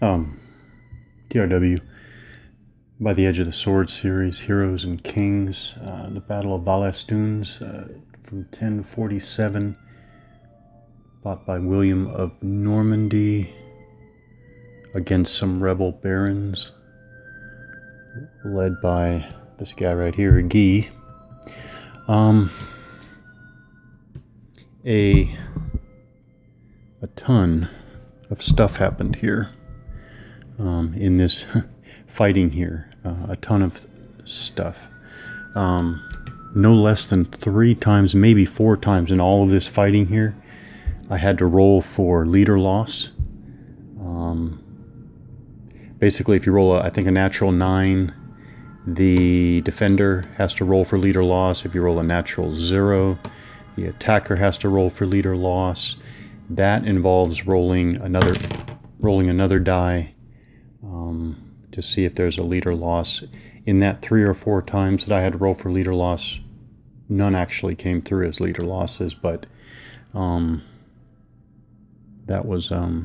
TRW, By the Edge of the Sword series, Heroes and Kings, the Battle of Vallestunes from 1047, fought by William of Normandy against some rebel barons, led by this guy right here, Guy. A ton of stuff happened here in this fighting here. A ton of stuff. No less than 3 times, maybe 4 times in all of this fighting here, I had to roll for leader loss. Basically, if you roll, I think, a natural 9, the defender has to roll for leader loss. If you roll a natural 0, the attacker has to roll for leader loss. That involves rolling another die to see if there's a leader loss. In that 3 or 4 times that I had to roll for leader loss, none actually came through as leader losses, but that was a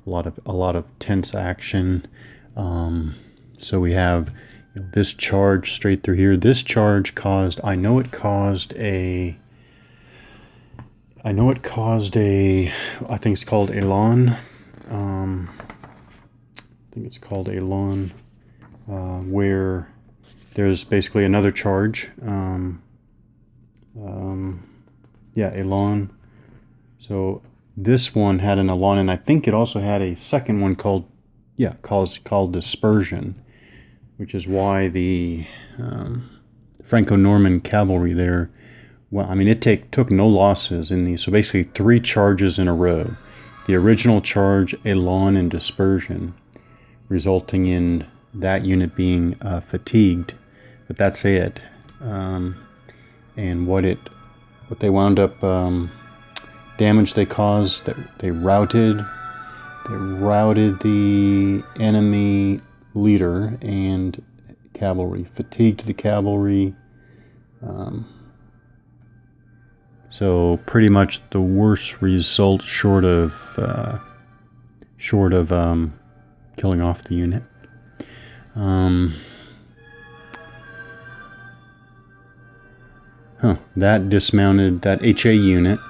lot of tense action. So we have this charge straight through here. This charge caused, I know it caused a, I think it's called Elan. Where there's basically another charge. Elan. So this one had an Elan, and I think it also had a second one called Dispersion, which is why the Franco-Norman cavalry there, well, I mean, it took no losses in these. So basically 3 charges in a row. The original charge, Elan, and Dispersion, resulting in that unit being fatigued. But that's it. And what they wound up, damage they caused, that they routed the enemy leader and cavalry, fatigued the cavalry. So pretty much the worst result short of killing off the unit. That dismounted that HA unit.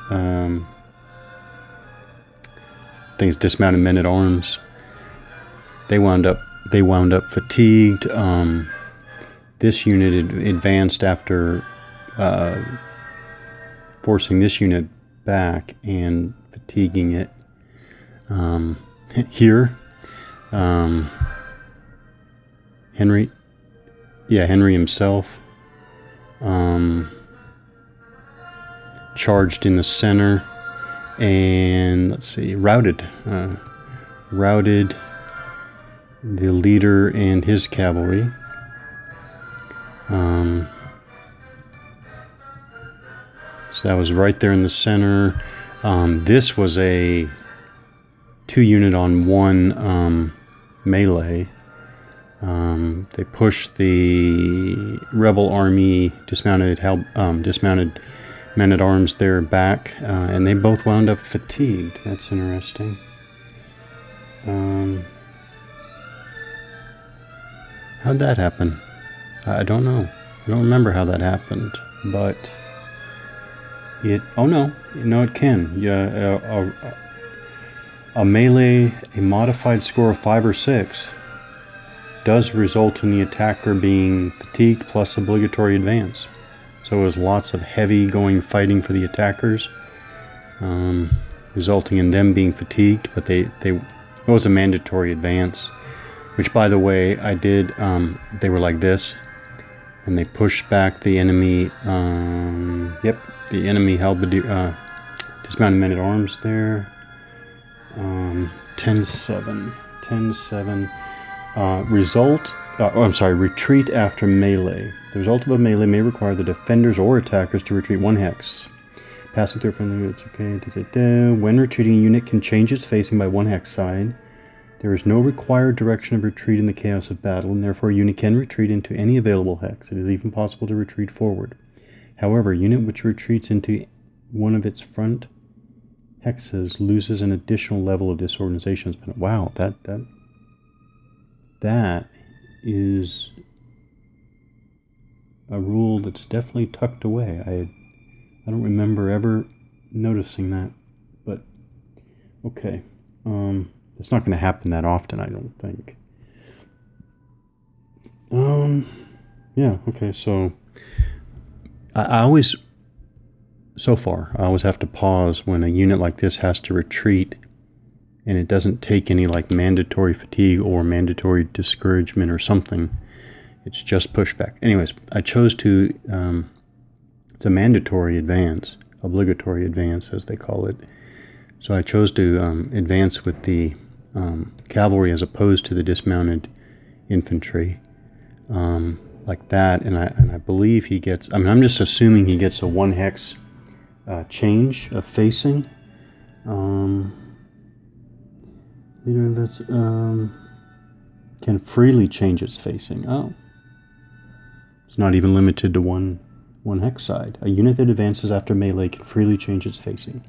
Things dismounted men-at-arms. They wound up fatigued. This unit advanced after forcing this unit back and fatiguing it. Here, Henry himself charged in the center and, let's see, routed the leader and his cavalry. So that was right there in the center. This was a 2-unit on 1 melee. They pushed the rebel army, dismounted men-at-arms there back, and they both wound up fatigued. That's interesting. How'd that happen? I don't know. I don't remember how that happened, but it can. A melee, a modified score of 5 or 6 does result in the attacker being fatigued plus obligatory advance. So it was lots of heavy going fighting for the attackers, resulting in them being fatigued, but it was a mandatory advance, which, by the way, I did. They were like this, and they pushed back the enemy. The enemy dismounted men-at-arms there. 10-7. Retreat after melee. The result of a melee may require the defenders or attackers to retreat 1 hex. Passing through friendly units. Okay. When retreating, a unit can change its facing by 1 hex side. There is no required direction of retreat in the chaos of battle, and therefore a unit can retreat into any available hex. It is even possible to retreat forward. However, a unit which retreats into one of its front hexes loses an additional level of disorganization. Wow, that is a rule that's definitely tucked away. I don't remember ever noticing that, but okay. It's not going to happen that often, I don't think. Yeah, okay, so I always have to pause when a unit like this has to retreat and it doesn't take any like mandatory fatigue or mandatory discouragement or something. It's just pushback. Anyways, I chose to, it's a mandatory advance, obligatory advance as they call it. So I chose to advance with the cavalry as opposed to the dismounted infantry, like that. And I believe he gets, I mean, I'm just assuming he gets a 1 hex change of facing. That's can freely change its facing. Oh, it's not even limited to one hex side. A unit that advances after melee can freely change its facing.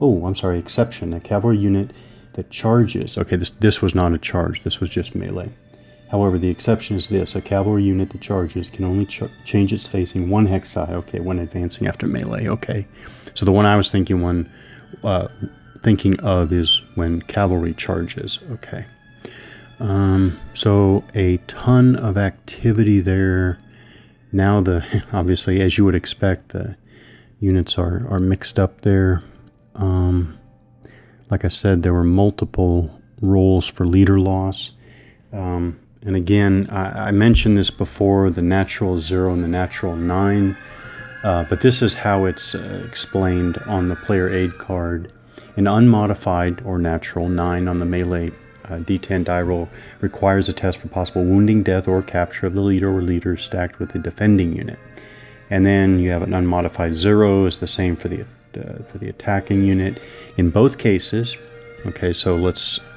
Oh, I'm sorry, exception. A cavalry unit that charges. Okay, this was not a charge. This was just melee. However, the exception is this. A cavalry unit that charges can only change its facing 1 hex side. Okay, when advancing after melee. Okay. So the one I was thinking of is when cavalry charges. Okay. So a ton of activity there. Now obviously, as you would expect, the units are mixed up there. Like I said, there were multiple roles for leader loss. And again, I mentioned this before, the natural 0 and the natural 9. But this is how it's explained on the player aid card. An unmodified or natural 9 on the melee D10 die roll requires a test for possible wounding, death, or capture of the leader or leaders stacked with the defending unit. And then you have an unmodified 0 is the same for the attacking unit. In both cases, okay, so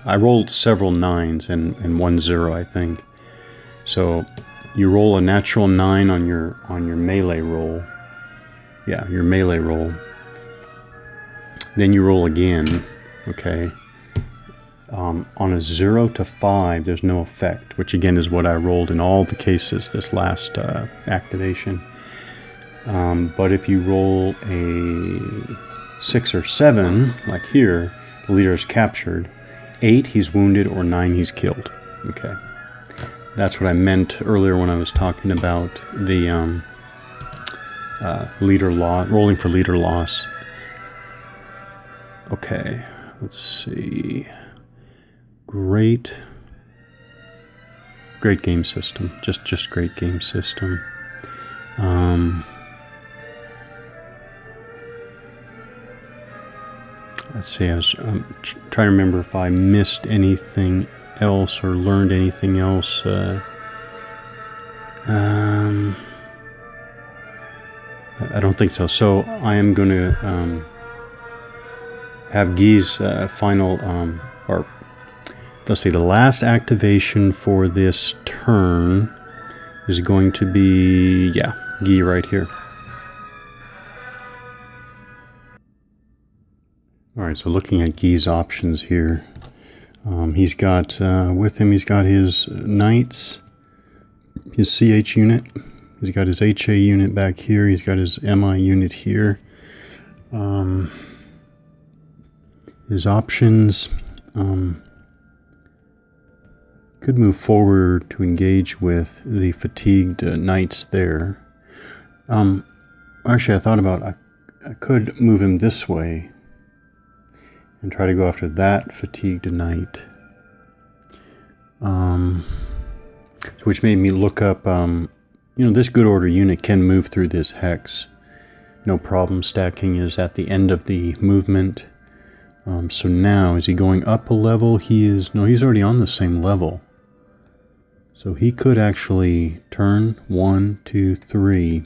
I rolled several 9s and 1 0, I think. So you roll a natural 9 on your melee roll. Yeah, your melee roll. Then you roll again, okay. On a 0 to 5, there's no effect, which again is what I rolled in all the cases this last activation. But if you roll a 6 or 7, like here, the leader is captured. 8, he's wounded, or 9, he's killed. Okay, that's what I meant earlier when I was talking about the leader loss, rolling for leader loss. Okay, let's see. Great game system. Just great game system. Let's see. I was trying to remember if I missed anything else or learned anything else. I don't think so. So I am going to have Guy's final, or let's see, the last activation for this turn is going to be, yeah, Guy right here. Alright, so looking at Guy's options here, he's got, with him, he's got his knights, his CH unit, he's got his HA unit back here, he's got his MI unit here. His options, could move forward to engage with the fatigued knights there. Actually, I thought about I could move him this way and try to go after that fatigued knight. Which made me look up, this good order unit can move through this hex. No problem. Stacking is at the end of the movement. So now, is he going up a level? He's already on the same level. So he could actually turn 1, 2, 3.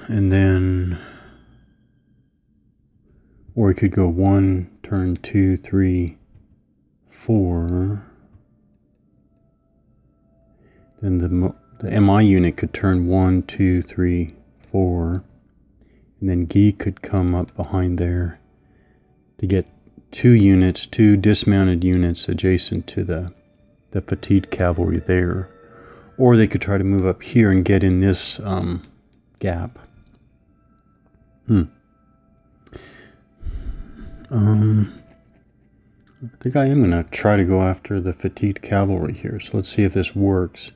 And then, or he could go 1, turn 2, 3, 4. Then the MI unit could turn 1, 2, 3, 4. And then Guy could come up behind there to get two dismounted units adjacent to the fatigued cavalry there. Or they could try to move up here and get in this gap. I think I am going to try to go after the fatigued cavalry here. So let's see if this works.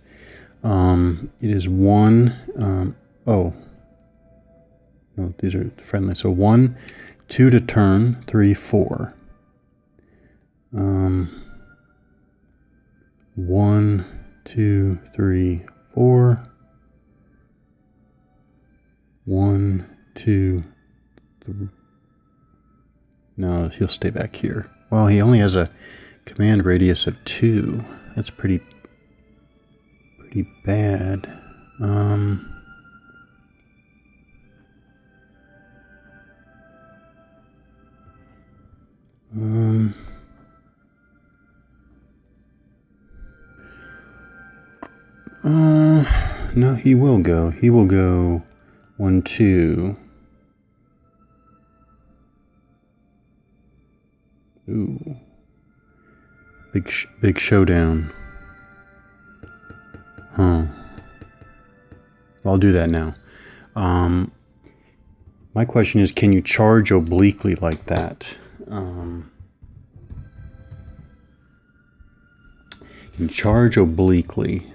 It is 1. Oh. No, these are friendly. So 1, 2 to turn, 3, 4. 1, 2, 3, 4. 1, 2, 3. No, he'll stay back here. Well, he only has a command radius of 2. That's pretty bad. No, he will go. He will go 1, 2. Ooh. Big showdown. Huh. I'll do that now. My question is, can you charge obliquely like that? Can you charge obliquely?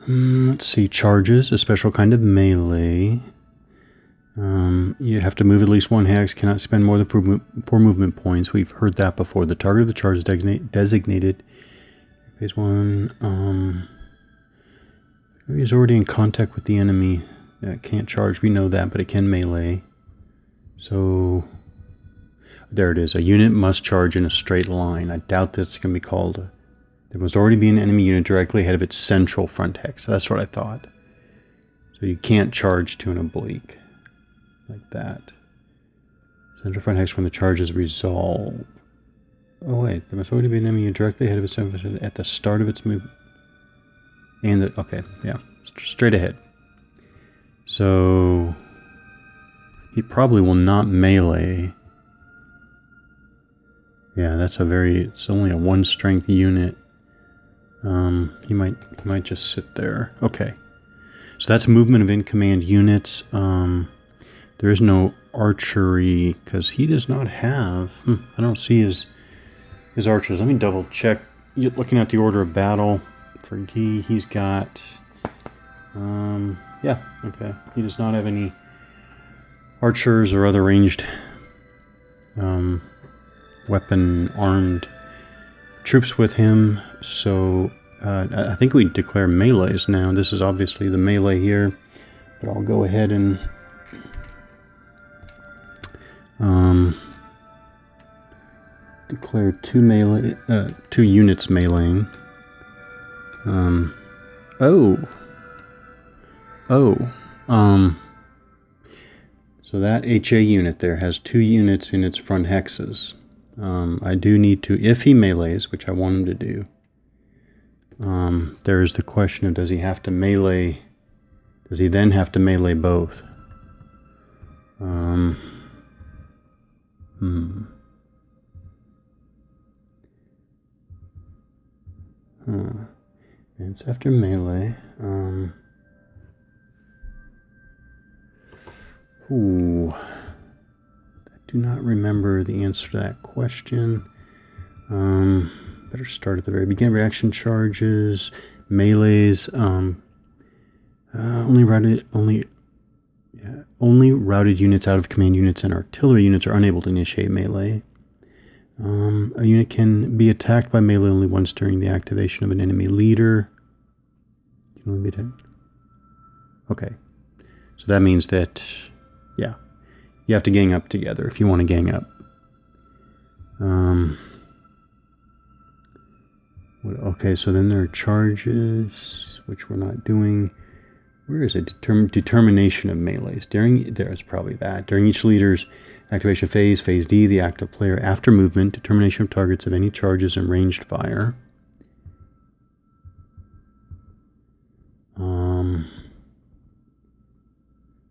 Let's see. Charges, a special kind of melee. You have to move at least 1 hex, cannot spend more than 4 movement points. We've heard that before. The target of the charge is designated. Phase 1. He's already in contact with the enemy. It can't charge. We know that, but it can melee. So, there it is. A unit must charge in a straight line. I doubt this can be called. There must already be an enemy unit directly ahead of its central front hex. That's what I thought. So you can't charge to an oblique. Like that. Central front hex when the charge is resolved. Oh wait, there must already be an enemy directly ahead of its at the start of its movement. And okay, yeah, straight ahead. So he probably will not melee. Yeah, that's it's only a 1 strength unit. He might just sit there. Okay, so that's movement of in command units. There is no archery because he does not have. I don't see his archers. Let me double check. Looking at the order of battle for Guy, he's got. Yeah, okay. He does not have any archers or other ranged weapon armed troops with him. So I think we declare melees now. This is obviously the melee here, but I'll go ahead and declare 2 units meleeing. So that HA unit there has 2 units in its front hexes. I do need to, if he melees, which I want him to do, there is the question of does he have to melee, does he then have to melee both? It's after melee. I do not remember the answer to that question. Better start at the very beginning. Reaction charges, melees. Only routed units out of command units and artillery units are unable to initiate melee. A unit can be attacked by melee only once during the activation of an enemy leader. Can only be attacked. Okay. So that means that, yeah, you have to gang up together if you want to gang up. Okay, so then there are charges, which we're not doing. Where is it? Determination of melees. There's probably that. During each leader's activation phase, phase D, the active player after movement, determination of targets of any charges and ranged fire.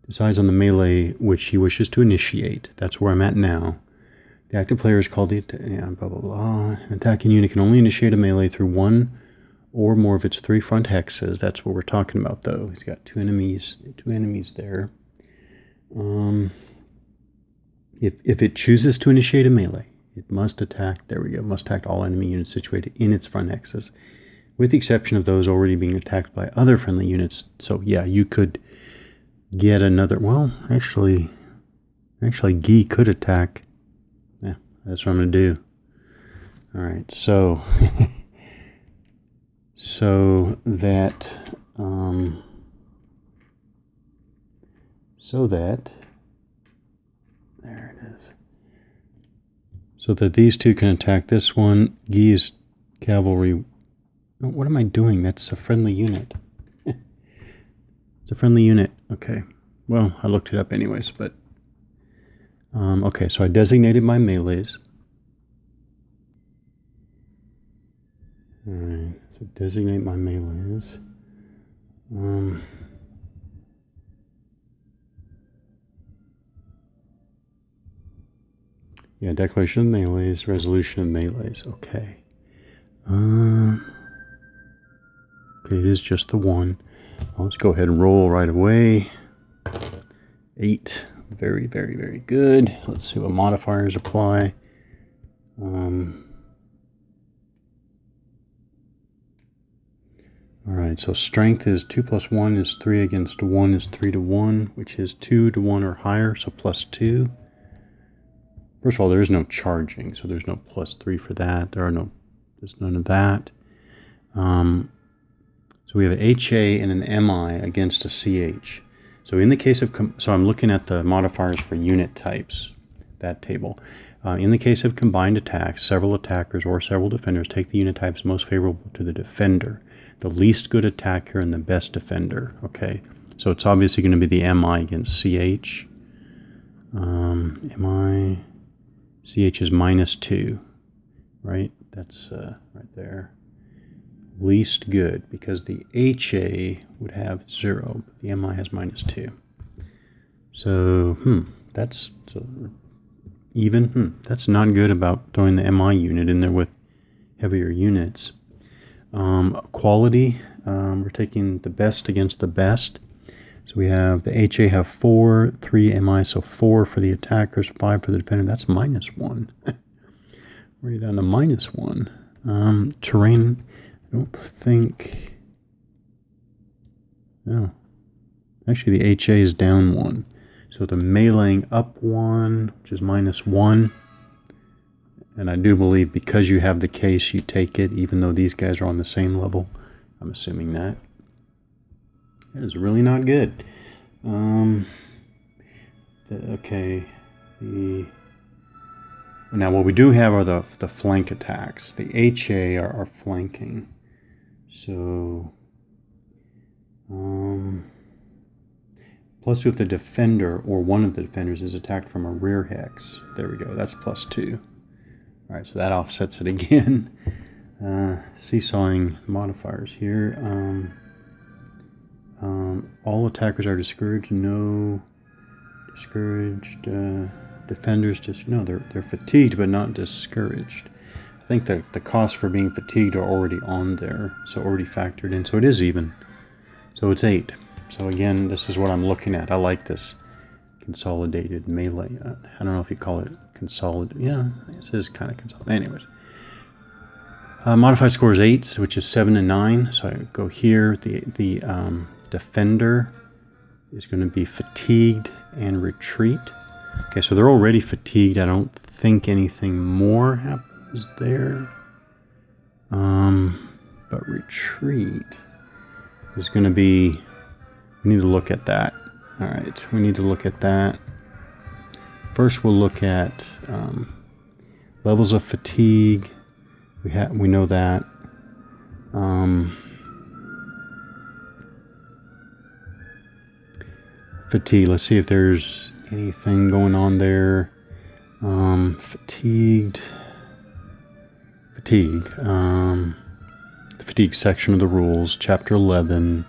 decides on the melee which he wishes to initiate. That's where I'm at now. The active player is called the blah blah blah. An attacking unit can only initiate a melee through one or more of its 3 front hexes. That's what we're talking about, though. He's got two enemies there. If it chooses to initiate a melee, it must attack. There we go. Must attack all enemy units situated in its front hexes, with the exception of those already being attacked by other friendly units. So yeah, you could get another. Well, actually, Guy could attack. Yeah, that's what I'm gonna do. All right, so so that there it is. So that these two can attack this one. Guy's cavalry. Oh, what am I doing? That's a friendly unit. It's a friendly unit. Okay. Well, I looked it up anyways, but okay, so I designated my melees. Alright, so designate my melees. Yeah, declaration of melees, resolution of melees. Okay. Okay, it is just the one. Well, let's go ahead and roll right away. 8. Very, very, very good. Let's see what modifiers apply. Alright, so strength is 2 plus 1 is 3 against 1 is 3 to 1, which is 2 to 1 or higher, so plus 2. First of all, there is no charging, so there's no plus 3 for that. There's none of that. So we have an HA and an MI against a CH. So in the case of, so I'm looking at the modifiers for unit types, that table. In the case of combined attacks, several attackers or several defenders take the unit types most favorable to the defender, the least good attacker and the best defender. Okay, so it's obviously going to be the MI against CH. MI, CH is -2, right? That's right there. Least good, because the HA would have 0, but the MI has -2. So, that's even. That's not good about throwing the MI unit in there with heavier units. Quality, we're taking the best against the best. So we have the HA have 4, 3 MI, so 4 for the attackers, 5 for the defender. That's -1. We're down to -1. Terrain, I don't think. No. Actually, the HA is down 1. So the meleeing up 1, which is -1. And I do believe because you have the case, you take it, even though these guys are on the same level. I'm assuming that. That is really not good. Now what we do have are the flank attacks. The HA are flanking. So +2 if the defender or one of the defenders is attacked from a rear hex. There we go. That's +2. All right, so that offsets it again. Seesawing modifiers here. All attackers are discouraged. No discouraged. Defenders they're fatigued but not discouraged. I think the costs for being fatigued are already on there, so already factored in. So it is even. So it's 8. So again, this is what I'm looking at. I like this consolidated melee. I don't know if you call it consolidated. Yeah, this is kind of consolidated. Anyways. Modified score is 8, which is 7 and 9. So I go here. The defender is going to be fatigued and retreat. Okay, so they're already fatigued. I don't think anything more happens there. But retreat is going to be. We need to look at that. All right, we need to look at that. First, we'll look at levels of fatigue. We know that. Fatigue. Let's see if there's anything going on there. Fatigue. The fatigue section of the rules, chapter 11.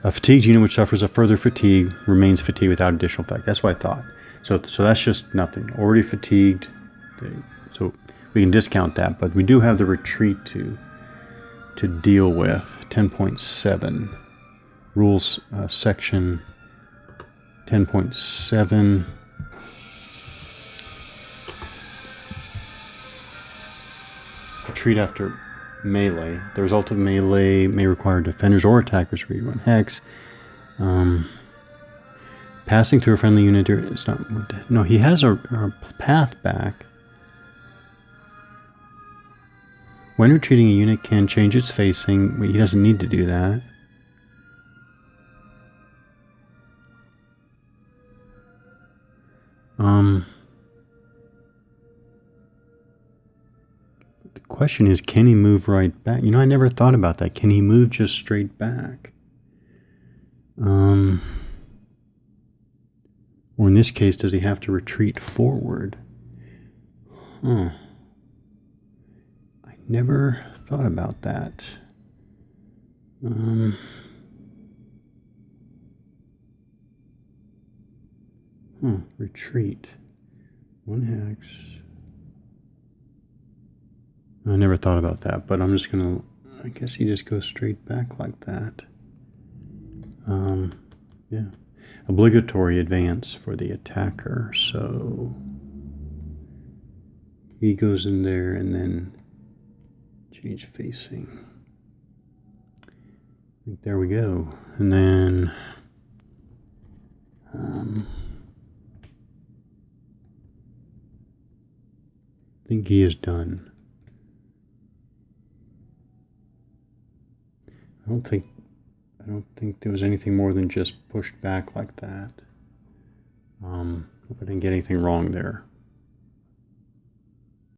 A fatigued unit which suffers a further fatigue remains fatigued without additional effect. That's what I thought. So that's just nothing. Already fatigued. So we can discount that, but we do have the retreat to deal with. 10.7 rules section 10.7. Retreat after melee. The result of melee may require defenders or attackers to rerun hex. Passing through a friendly unit is not. No, he has a path back. When retreating, a unit can change its facing. He doesn't need to do that. The question is, can he move right back? You know, I never thought about that. Can he move just straight back? Or in this case, does he have to retreat forward? I never thought about that. Retreat. 1 hex. I never thought about that, but I'm just gonna, I guess he just goes straight back like that. Yeah. Obligatory advance for the attacker, so he goes in there and then change facing. I think there we go. And then I think he is done. I don't think there was anything more than just pushed back like that. Hope I didn't get anything wrong there.